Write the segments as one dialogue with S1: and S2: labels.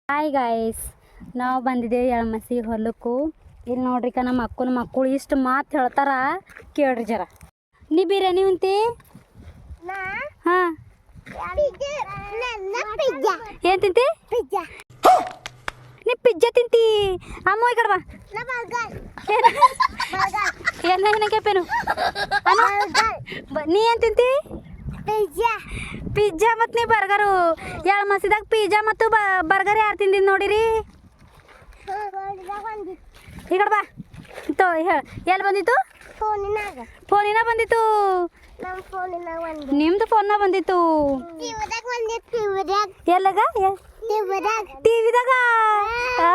S1: Hi guys, ನಾವು ಬಂದಿದ್ದೇವೆ ಯಳಮಸಿ ಹೊಲಕ್ಕೂ. ಇಲ್ಲಿ ನೋಡ್ರಿ ನಮ್ಮ ಅಕ್ಕನ ಮಕ್ಕಳು ಇಷ್ಟು ಮಾತು ಹೇಳ್ತಾರ, ಕೇಳ್ರಿ ಜರ. ನೀ ಬಿರಿಯಾನಿ ಉಂತಿ? ಹಾಂ, ಏನು ತಿಂತಿ? ನೀ ಪಿಜ್ಜಾ ತಿಂತಿ? ಅಮ್ಮ ಈ ಕಡೆ ಬಾ. ಏನ ಕೇಪೇನು ನೀ ಏನು ತಿಂತಿ? ಪಿಜ್ಜಾ ಮತ್ತು ನೀ ಬರ್ಗರು. ಯಳಮಸಿದಾಗ ಪಿಜ್ಜಾ ಮತ್ತು ಬರ್ಗರ್ ಯಾರು ತಿಂದಿದ್ದು ನೋಡಿರಿ? ಈ ಕಡೆ ಬಾ. ಹೇಳ, ಎಲ್ಲಿ ಬಂದಿತ್ತು? ಫೋನಿನ ಬಂದಿತ್ತು. ನಿಮ್ದು ಫೋನ್ನ ಬಂದಿತ್ತು. ಎಲ್ಲಾಗ? ಟಿವಿದಾಗ.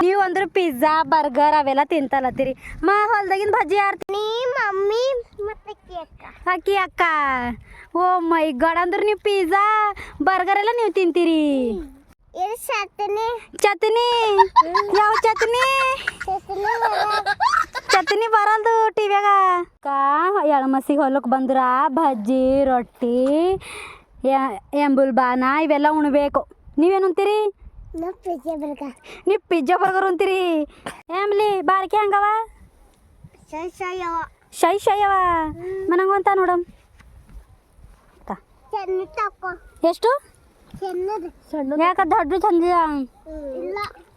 S1: ನೀವು ಅಂದ್ರೆ ಪಿಜ್ಜಾ ಬರ್ಗರ್ ಅವೆಲ್ಲ ತಿಂತಲತ್ತೀರಿ. ಹೊಲ್ದಾಗಿನ ಭಜ್ಜಿ ಯಾರು? ಮಮ್ಮಿ ಮತ್ತೆ ಅಕ್ಕಿ ಅಕ್ಕ. ಓ ಮೈ ಗಾಡ್, ಅಂದ್ರೆ ನೀವು ಪಿಜ್ಜಾ ಬರ್ಗರ್ ಎಲ್ಲ ನೀವು ತಿಂತೀರಿ? ಚಟ್ನಿ? ಯಾವ ಚಟ್ನಿ? ಚಟ್ನಿ ಬರಲ್ದು ಟಿವ್ಯಾಗ. ಯಳಮಸಿಗೆ ಹೊಲಕ್ಕೆ ಬಂದ್ರ ಭಜ್ಜಿ ರೊಟ್ಟಿ ಎಂಬುಲ್ ಬಾನ ಇವೆಲ್ಲ ಉಣ್ಬೇಕು. ನೀವೇನು ಅಂತೀರಿ? ನೀವು ಪಿಜ್ಜಾ ಬರ್ಗರ್ ಅಂತೀರಿ? ಏಮ್ಲಿ ಬಾರಿಕೆ ಹಂಗವ? ಶೈ ಅವ ಮನಂಗಂತ ನೋಡಮ್. ಎಷ್ಟು? ಯಾಕ ದೊಡ್ಡ ಚಂದ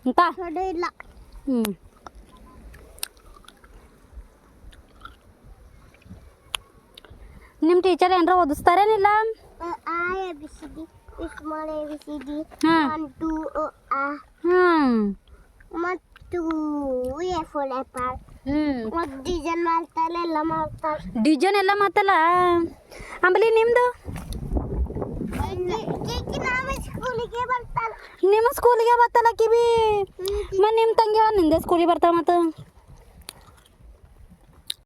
S1: ಅಂತ? ಹ್ಞೂ, ನಿಮ್ಮ ಟೀಚರ್ ಏನಾರ ಓದಿಸ್ತಾರೇನಿಲ್ಲ? ಡಿಸೈನ್ ಎಲ್ಲ ಮಾತಲ್ಲ ಅಂಬಲಿ. ನಿಮ್ದು ನಿಮ್ಮ ಸ್ಕೂಲಿಗೆ ಬರ್ತಲ್ಲ ಕಿವಿ. ನಿಮ್ಮ ತಂಗಿ ನಿಂದೆ ಸ್ಕೂಲಿಗೆ ಬರ್ತಾವ ಮತ್ತು